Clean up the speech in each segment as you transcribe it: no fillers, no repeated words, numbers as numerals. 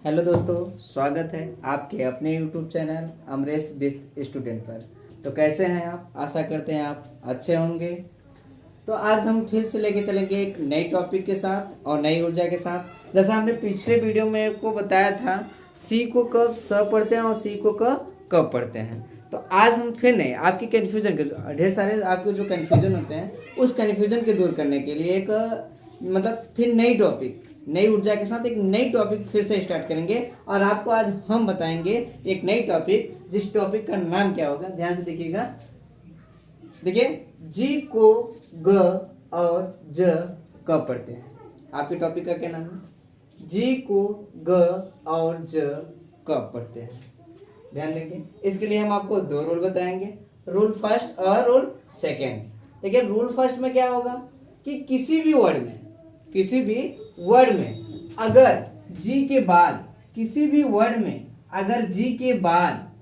Hello दोस्तों, स्वागत है आपके अपने YouTube channel Amresh best student पर। तो कैसे हैं आप? आशा करते हैं आप अच्छे होंगे। तो आज हम फिर से लेके चलेंगे एक नई टॉपिक के साथ और नई ऊर्जा के साथ। जैसा हमने पिछले वीडियो में आपको बताया था, सी को कब स पढ़ते हैं और सी को कब पढ़ते हैं। तो आज हम फिर नहीं, आपकी कन्फ्यूजन के ढेर सारे आपके जो कन्फ्यूजन होते हैं उस कन्फ्यूजन के दूर करने के लिए एक फिर नई टॉपिक, नई ऊर्जा के साथ एक नई टॉपिक फिर से स्टार्ट करेंगे। और आपको आज हम बताएंगे एक नई टॉपिक, जिस टॉपिक का नाम क्या होगा, ध्यान से देखिएगा। देखिए, जी को ग और ज कब पढ़ते हैं। आपके टॉपिक का क्या नाम है? जी को ग और ज कब पढ़ते हैं। ध्यान देंगे, इसके लिए हम आपको दो रूल बताएंगे, रूल फर्स्ट और रूल सेकेंड। देखिए, रूल फर्स्ट में क्या होगा कि किसी भी वर्ड में अगर जी के बाद, किसी भी वर्ड में अगर जी के बाद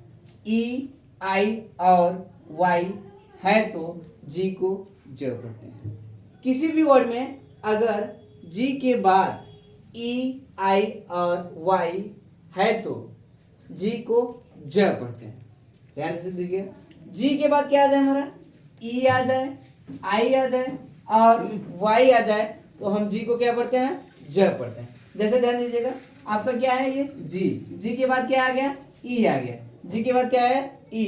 ई, आई और वाई है तो जी को ज पढ़ते हैं। किसी भी वर्ड में अगर जी के बाद ई, आई और वाई है तो जी को ज पढ़ते हैं। ध्यान से देखिए, जी के बाद क्या आ जाए हमारा, ई आ जाए, आई आ जाए और वाई आ जाए तो हम जी को क्या पढ़ते हैं, ज पढ़ते हैं। जैसे ध्यान दीजिएगा, आपका क्या है ये जी के बाद क्या आ गया, ई आ गया, जी के बाद क्या है, ई,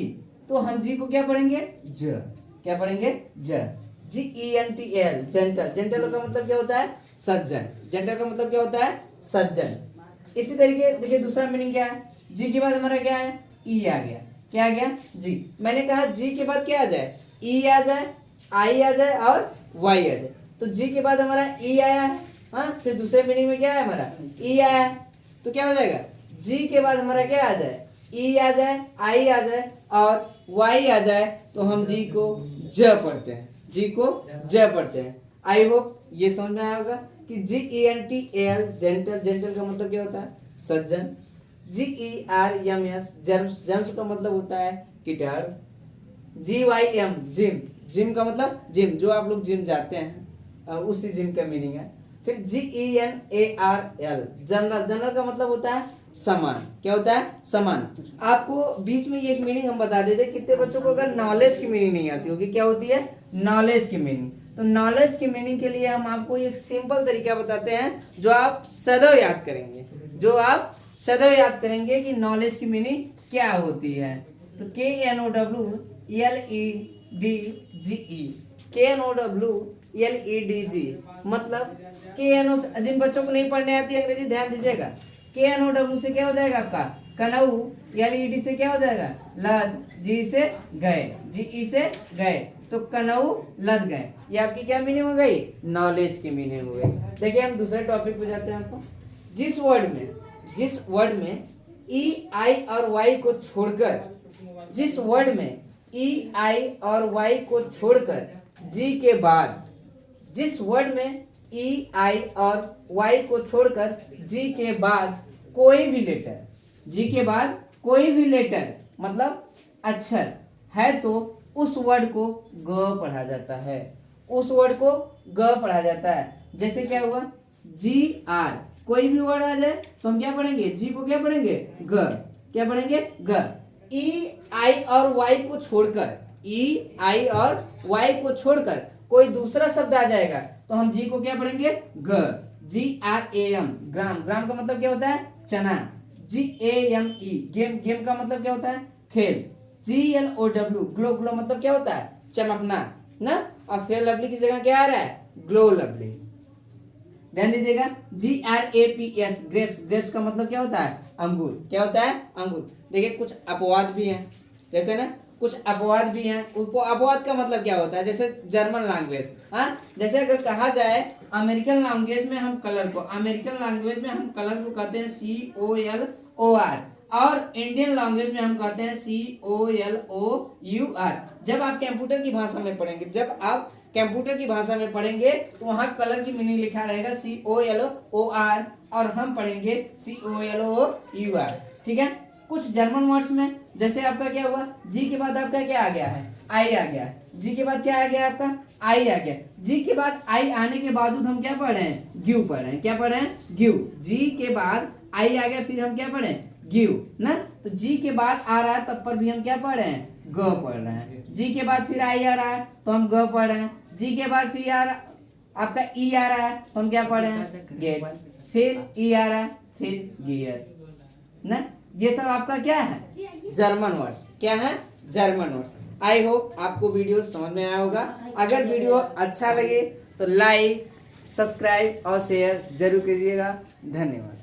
तो हम जी को क्या पढ़ेंगे, ज। क्या पढ़ेंगे, ज। GENTL, gentle. जेंटल का मतलब क्या होता है, सज्जन। जेंटल का मतलब क्या होता है, सज्जन। इसी तरीके देखिए, दूसरा मीनिंग क्या है, जी के बाद हमारा क्या है, ई आ गया। क्या आ गया, जी। मैंने कहा जी के बाद क्या आ जाए, ई आ जाए, आई आ जाए और वाई आ जाए। तो जी के बाद हमारा ई आया है, हाँ, फिर दूसरे मीनिंग में क्या है हमारा, ई आया है, तो क्या हो जाएगा, जी के बाद हमारा क्या आ जाए, ई आ जाए, आई आ जाए और वाई आ जाए तो हम जी को ज पढ़ते हैं, जी को ज पढ़ते हैं। आई होप ये समझ में आया होगा कि GENTL, जेंटल। जेंटल का मतलब क्या होता है, सज्जन। GERMS, germs. जर्म्स का मतलब होता है कीटाणु। GYM, gym. जिम का मतलब जिम, जो आप लोग जिम जाते हैं उसी जिम का मीनिंग है। फिर GENARL, जनरल। जनरल का मतलब होता है समान। क्या होता है, समान। आपको बीच में ये एक मीनिंग हम बता देते, कितने बच्चों को अगर नॉलेज की मीनिंग नहीं आती होगी, क्या होती है, नॉलेज की मीनिंग। तो नॉलेज की मीनिंग के लिए हम आपको एक सिंपल तरीका बताते हैं जो आप सदैव याद करेंगे, जो आप सदैव याद करेंगे कि नॉलेज की मीनिंग क्या होती है। तो KNOWLEDGE, मतलब KNO। जिन बच्चों को नहीं पढ़ने आती अंग्रेजी, ध्यान दीजिएगा, KNOW से क्या हो जाएगा आपका कनऊ, LED से क्या हो जाएगा लद, जी से गए, GE से गए, तो कनऊ लद गए। ये आपकी क्या मीनिंग हो गई, नॉलेज की मीनिंग हो गई। देखिए, हम दूसरे टॉपिक पे जाते हैं। आपको जिस वर्ड में ई, आई और वाई को छोड़कर, जिस वर्ड में ई, आई और वाई को छोड़कर जी के बाद, जिस वर्ड में ई, आई और वाई को छोड़कर जी के बाद कोई भी लेटर, जी के बाद कोई भी लेटर मतलब अक्षर है तो उस वर्ड को ग पढ़ा जाता है, उस वर्ड को ग पढ़ा जाता है। जैसे क्या हुआ, GR, कोई भी वर्ड आ जाए तो हम क्या पढ़ेंगे, जी को क्या पढ़ेंगे, ग। क्या पढ़ेंगे, ग। ई, आई और वाई को छोड़कर, ई, आई और वाई को छोड़कर कोई दूसरा शब्द आ जाएगा तो हम जी को क्या पढ़ेंगे, ग। GRAM, ग्राम। ग्राम का मतलब क्या होता है, चना। GAME, game. गेम का मतलब क्या होता है, खेल। GLOW, glow. ग्लो मतलब क्या होता है, चमकना ना। और फेयर लवली की जगह क्या आ रहा है, ग्लो लवली। ध्यान दीजिएगा, GRAPS, ग्रेप्स। ग्रेप्स का मतलब क्या होता है, अंगूर। क्या होता है, अंगूर। देखिए, कुछ अपवाद भी हैं, जैसे ना कुछ अपवाद भी हैं। अपवाद का मतलब क्या होता है, जैसे जर्मन लैंग्वेज, हाँ, जैसे अगर कहा जाए अमेरिकन लैंग्वेज में हम कलर को, अमेरिकन लैंग्वेज में हम कलर को कहते हैं COLOR, और इंडियन लैंग्वेज में हम कहते हैं COLOUR। जब आप कंप्यूटर की भाषा में पढ़ेंगे, जब आप कंप्यूटर की भाषा में पढ़ेंगे तो वहां कलर की मीनिंग लिखा रहेगा COLOR और हम पढ़ेंगे COLOUR। ठीक है। कुछ जर्मन वर्ड्स में, जैसे आपका क्या हुआ, जी के बाद आपका क्या आ गया है, आई आ गया। जी के बाद क्या आ गया आपका, आई आ गया। जी के बाद आई आने के बावजूद हम क्या पढ़ रहे हैं, ग्यू पढ़ रहे हैं। क्या पढ़ रहे हैं, ग्यू। जी के बाद आई आ गया, फिर हम क्या पढ़े गिव ना, तो जी के बाद आ रहा है तब पर भी हम क्या पढ़ रहे हैं ग पढ़ रहे हैं। जी के बाद फिर आई आ रहा है तो हम ग पढ़ रहे हैं। जी के बाद फिर यार आपका ई आ रहा है तो हम क्या पढ़ रहे हैं गेट, फिर ई आ रहा है फिर गियर ना। ये सब आपका क्या है जर्मन वर्ड्स, क्या है जर्मन वर्ड्स। आई होप आपको वीडियो समझ में आया होगा। अगर वीडियो अच्छा लगे तो लाइक सब्सक्राइब और शेयर जरूर कीजिएगा। धन्यवाद।